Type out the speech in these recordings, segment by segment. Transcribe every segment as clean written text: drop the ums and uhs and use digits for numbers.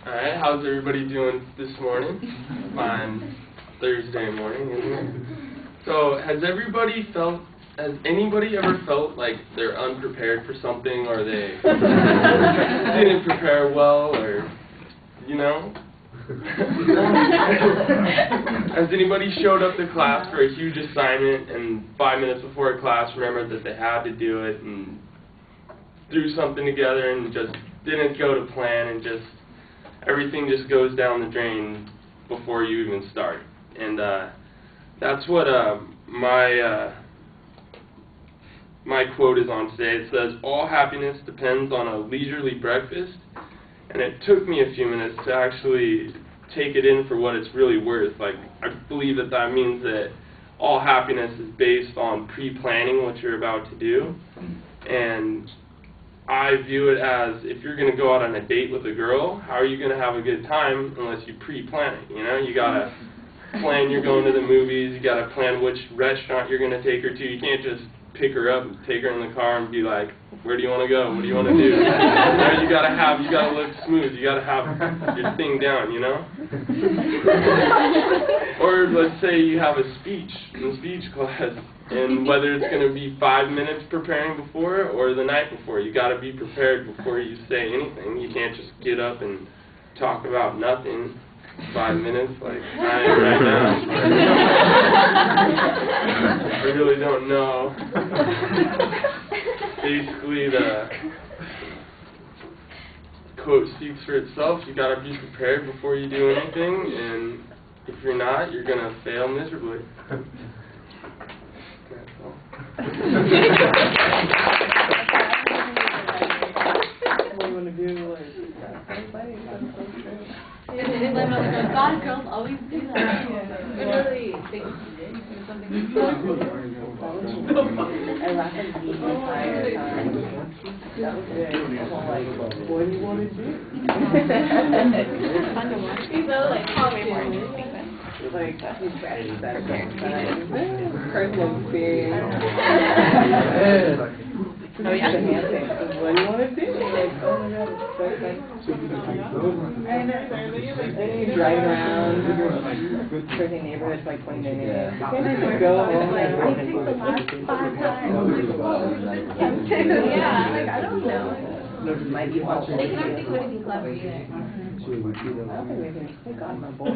Alright, how's everybody doing this morning? Fine Thursday morning, isn't it? So, has anybody ever felt like they're unprepared for something, or they didn't prepare well, or, you know? Has anybody showed up to class for a huge assignment and 5 minutes before class remembered that they had to do it and threw something together and just didn't go to plan, and just everything just goes down the drain before you even start? And that's what my quote is on today. It says, "All happiness depends on a leisurely breakfast." And it took me a few minutes to actually take it in for what it's really worth. Like, I believe that that means that all happiness is based on pre-planning what you're about to do. And I view it as, if you're going to go out on a date with a girl, how are you going to have a good time unless you pre-plan it? You know, you got to plan you're going to the movies, you got to plan which restaurant you're going to take her to. You can't just pick her up and take her in the car and be like, where do you want to go? What do you want to do? You know, you got to look smooth. You got to have your thing down, you know? Or let's say you have a speech in speech class, and whether it's going to be 5 minutes preparing before or the night before, you got to be prepared before you say anything. You can't just get up and talk about nothing 5 minutes like I am right now. I really don't know. Basically, the quote speaks for itself. You got to be prepared before you do anything, and if you're not, you're going to fail miserably. That's all. What do you want to do? God, girls always do that. Literally, they do something. I laughed at the entire time. That was good. Like, what do you want to do? He's so like, like, he's ready. That's personal experience. Oh, yeah. What do you want to do? Like, oh my God, it's so fun. And you drive around certain neighborhoods, like 20 minutes. You can't just go home. Like, it takes the last 5 times. Yeah, like, I don't know. Might be helpful. They can't think of anything clever either. I don't think we can. Thank God, my boy. I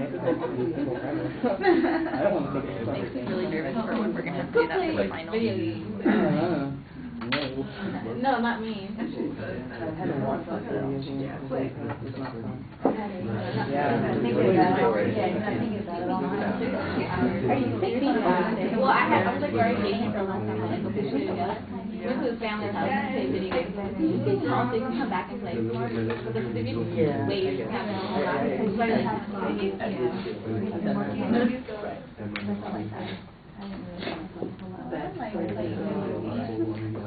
don't want to think of Makes me really nervous for when we're going to have to do that for the final. Video games. No, not me. I haven't watched that video yet. It's not fun. Are you thinking about it? Well, I was like already dating for a long time. Like, before we were together. We went to his family's house and played video games. You can all things come back and play. But the video games is way you're having all that. It's like video games.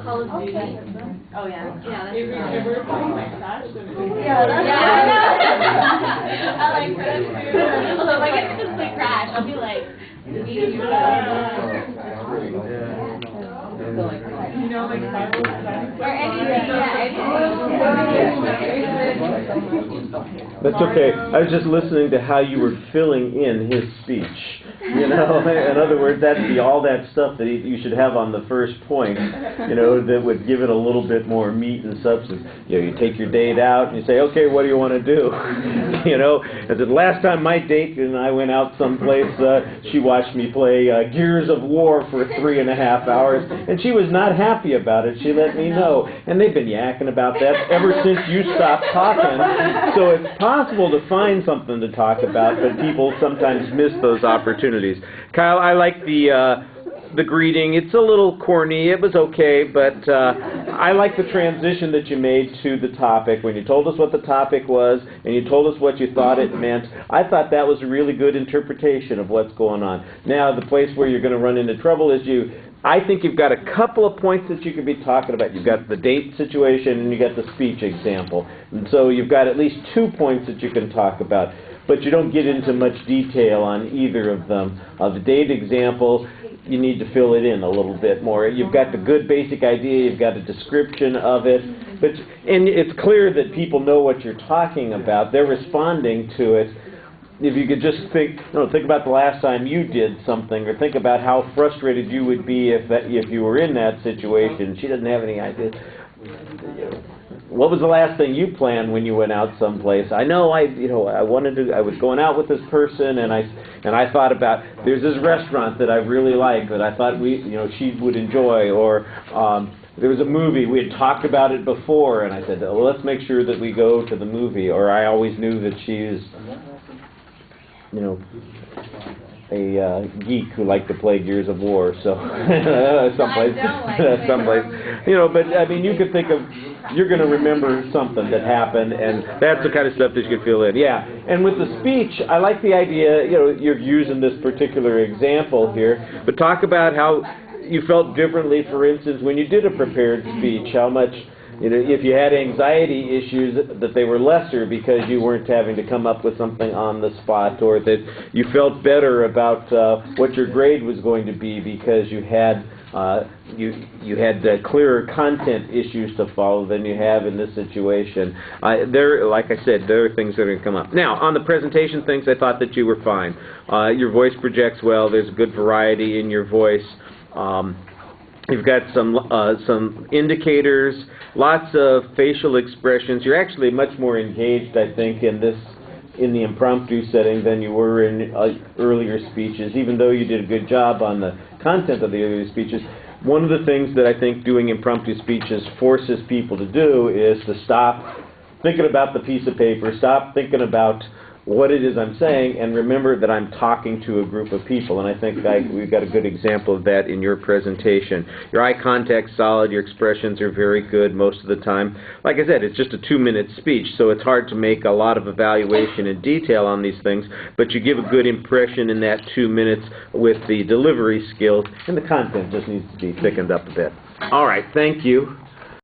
Call of Duty. Oh yeah. Yeah, that's right. I like Crash too. Although if I get to just play Crash, I'll be like, you know, like Bible or anything. Yeah, anything. That's okay. I was just listening to how you were filling in his speech. You know, in other words, that'd be all that stuff that you should have on the first point, you know, that would give it a little bit more meat and substance. You know, you take your date out and you say, okay, what do you want to do? You know, and the last time my date and I went out someplace, she watched me play Gears of War for 3.5 hours, and she was not happy about it. She let me know. And they've been yakking about that ever since you stopped talking. So it's possible to find something to talk about, but people sometimes miss those opportunities. Kyle, I like the greeting. It's a little corny. It was okay, but I like the transition that you made to the topic. When you told us what the topic was and you told us what you thought it meant, I thought that was a really good interpretation of what's going on. Now, the place where you're going to run into trouble is I think you've got a couple of points that you could be talking about. You've got the date situation and you got the speech example. And so you've got at least 2 points that you can talk about. But you don't get into much detail on either of them. The date example, you need to fill it in a little bit more. You've got the good basic idea, you've got a description of it, and it's clear that people know what you're talking about. They're responding to it. If you could just think about the last time you did something, or think about how frustrated you would be if you were in that situation. She doesn't have any idea. What was the last thing you planned when you went out someplace? I know I was going out with this person, and I thought about, there's this restaurant that I really like that I thought she would enjoy, or there was a movie, we had talked about it before, and I said, well, let's make sure that we go to the movie. Or I always knew that she's a geek who liked to play Gears of War, so someplace, but I mean, you could think of, you're going to remember something that happened, and that's the kind of stuff that you could fill in. Yeah, and with the speech, I like the idea, you're using this particular example here, but talk about how you felt differently, for instance, when you did a prepared speech, how much, if you had anxiety issues, that they were lesser because you weren't having to come up with something on the spot, or that you felt better about what your grade was going to be because you had clearer content issues to follow than you have in this situation. Like I said, there are things that are going to come up. Now, on the presentation things, I thought that you were fine. Your voice projects well. There's good variety in your voice. You've got some indicators, lots of facial expressions. You're actually much more engaged, I think, in the impromptu setting than you were in earlier speeches, even though you did a good job on the content of the earlier speeches. One of the things that I think doing impromptu speeches forces people to do is to stop thinking about the piece of paper, stop thinking about what it is I'm saying, and remember that I'm talking to a group of people. And I think we've got a good example of that in your presentation. Your eye contact's solid, your expressions are very good most of the time. Like I said, it's just a 2-minute speech, so it's hard to make a lot of evaluation and detail on these things, but you give a good impression in that 2 minutes with the delivery skills, and the content just needs to be thickened up a bit. All right, thank you.